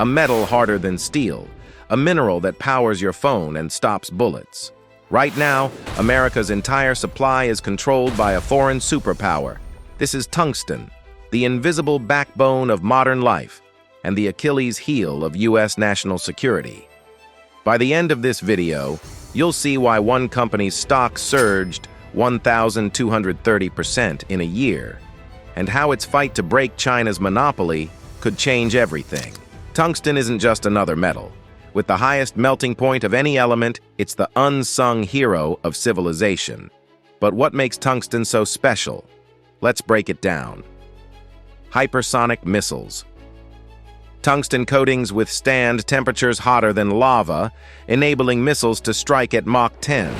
a metal harder than steel, a mineral that powers your phone and stops bullets. Right now, America's entire supply is controlled by a foreign superpower. This is tungsten, the invisible backbone of modern life and the Achilles heel of U.S. national security. By the end of this video, you'll see why one company's stock surged 1,230% in a year, and how its fight to break China's monopoly could change everything. Tungsten isn't just another metal. With the highest melting point of any element, it's the unsung hero of civilization. But what makes tungsten so special? Let's break it down. Hypersonic missiles. Tungsten coatings withstand temperatures hotter than lava, enabling missiles to strike at Mach 10.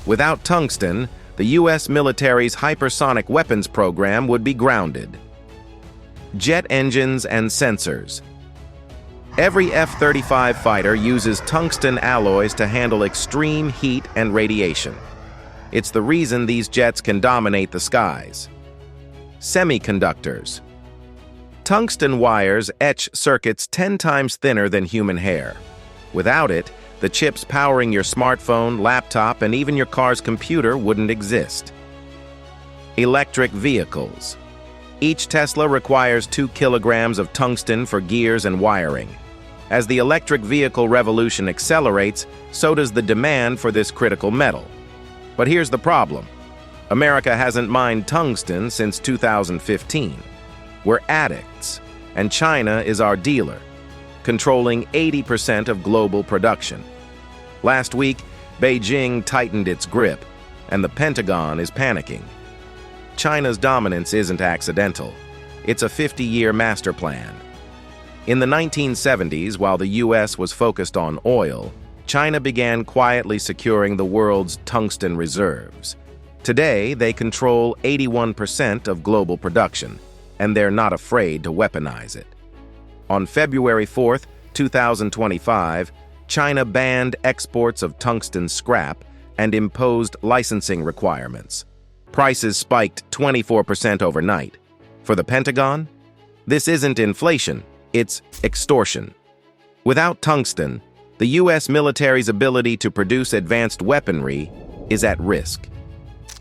Without tungsten, the U.S. military's hypersonic weapons program would be grounded. Jet engines and sensors. Every F-35 fighter uses tungsten alloys to handle extreme heat and radiation. It's the reason these jets can dominate the skies. Semiconductors. Tungsten wires etch circuits 10 times thinner than human hair. Without it, the chips powering your smartphone, laptop, and even your car's computer wouldn't exist. Electric vehicles. Each Tesla requires 2 kilograms of tungsten for gears and wiring. As the electric vehicle revolution accelerates, so does the demand for this critical metal. But here's the problem. America hasn't mined tungsten since 2015. We're addicts, and China is our dealer, controlling 80% of global production. Last week, Beijing tightened its grip, and the Pentagon is panicking. China's dominance isn't accidental. It's a 50-year master plan. In the 1970s, while the U.S. was focused on oil, China began quietly securing the world's tungsten reserves. Today, they control 81% of global production, and they're not afraid to weaponize it. On February 4, 2025, China banned exports of tungsten scrap and imposed licensing requirements. Prices spiked 24% overnight. For the Pentagon, this isn't inflation, it's extortion. Without tungsten, the U.S. military's ability to produce advanced weaponry is at risk.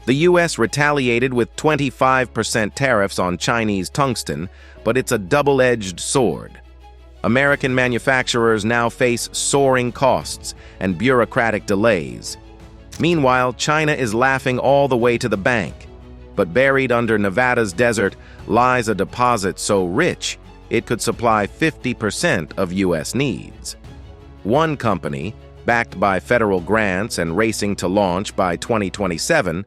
The U.S. retaliated with 25% tariffs on Chinese tungsten, but it's a double-edged sword. American manufacturers now face soaring costs and bureaucratic delays. Meanwhile, China is laughing all the way to the bank. But buried under Nevada's desert lies a deposit so rich, it could supply 50% of U.S. needs. One company, backed by federal grants and racing to launch by 2027,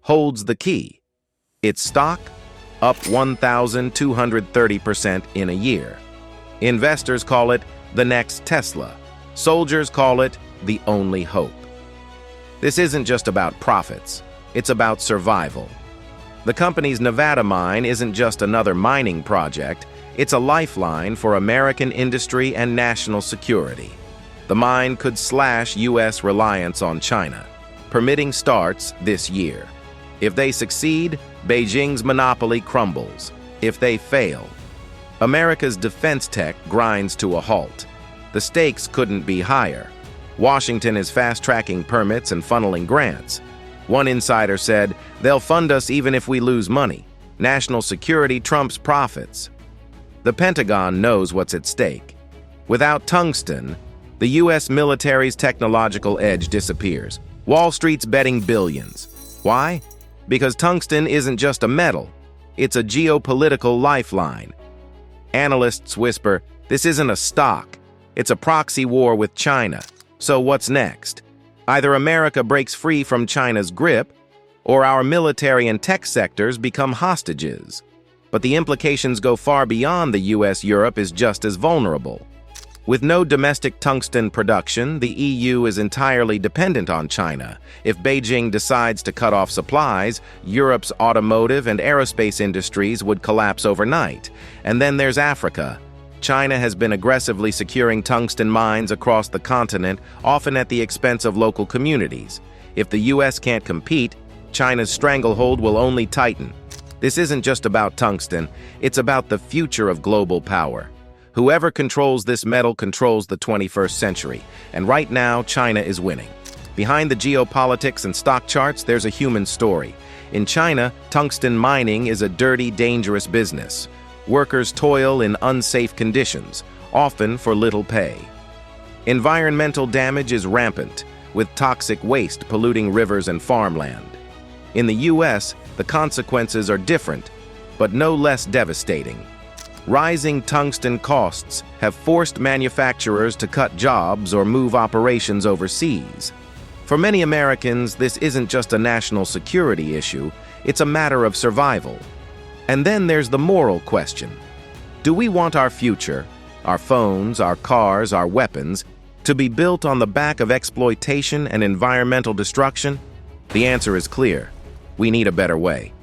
holds the key. Its stock, up 1,230% in a year. Investors call it the next Tesla. Soldiers call it the only hope. This isn't just about profits, it's about survival. The company's Nevada mine isn't just another mining project, it's a lifeline for American industry and national security. The mine could slash U.S. reliance on China. Permitting starts this year. If they succeed, Beijing's monopoly crumbles. If they fail, America's defense tech grinds to a halt. The stakes couldn't be higher. Washington is fast-tracking permits and funneling grants. One insider said, "They'll fund us even if we lose money. National security trumps profits." The Pentagon knows what's at stake. Without tungsten, the U.S. military's technological edge disappears. Wall Street's betting billions. Why? Because tungsten isn't just a metal. It's a geopolitical lifeline. Analysts whisper, this isn't a stock. It's a proxy war with China. So what's next? Either America breaks free from China's grip, or our military and tech sectors become hostages. But the implications go far beyond the U.S. Europe is just as vulnerable. With no domestic tungsten production, the EU is entirely dependent on China. If Beijing decides to cut off supplies, Europe's automotive and aerospace industries would collapse overnight. And then there's Africa. China has been aggressively securing tungsten mines across the continent, often at the expense of local communities. If the U.S. can't compete, China's stranglehold will only tighten. This isn't just about tungsten, it's about the future of global power. Whoever controls this metal controls the 21st century, and right now, China is winning. Behind the geopolitics and stock charts, there's a human story. In China, tungsten mining is a dirty, dangerous business. Workers toil in unsafe conditions, often for little pay. Environmental damage is rampant, with toxic waste polluting rivers and farmland. In the U.S., the consequences are different, but no less devastating. Rising tungsten costs have forced manufacturers to cut jobs or move operations overseas. For many Americans, this isn't just a national security issue, it's a matter of survival. And then there's the moral question. Do we want our future, our phones, our cars, our weapons, to be built on the back of exploitation and environmental destruction? The answer is clear. We need a better way.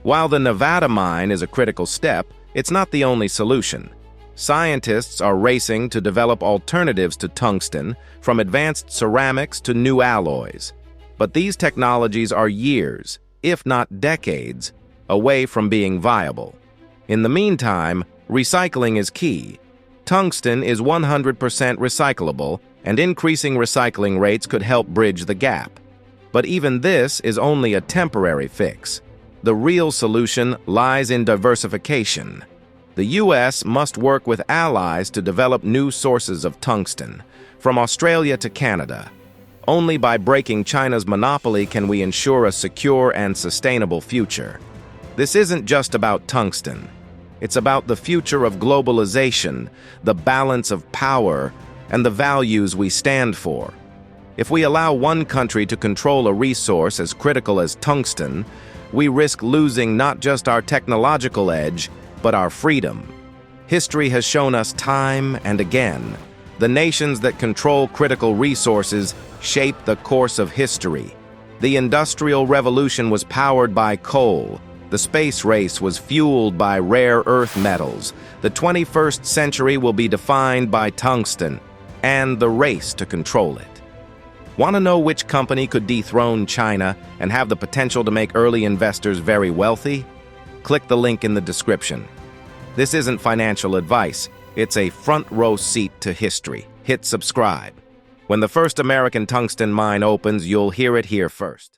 While the Nevada mine is a critical step, it's not the only solution. Scientists are racing to develop alternatives to tungsten, from advanced ceramics to new alloys. But these technologies are years, if not decades, away from being viable. In the meantime, recycling is key. Tungsten is 100% recyclable, and increasing recycling rates could help bridge the gap. But even this is only a temporary fix. The real solution lies in diversification. The U.S. must work with allies to develop new sources of tungsten, from Australia to Canada. Only by breaking China's monopoly can we ensure a secure and sustainable future. This isn't just about tungsten. It's about the future of globalization, the balance of power, and the values we stand for. If we allow one country to control a resource as critical as tungsten, we risk losing not just our technological edge, but our freedom. History has shown us time and again, the nations that control critical resources shape the course of history. The Industrial Revolution was powered by coal. The space race was fueled by rare earth metals. The 21st century will be defined by tungsten and the race to control it. Want to know which company could dethrone China and have the potential to make early investors very wealthy? Click the link in the description. This isn't financial advice. It's a front-row seat to history. Hit subscribe. When the first American tungsten mine opens, you'll hear it here first.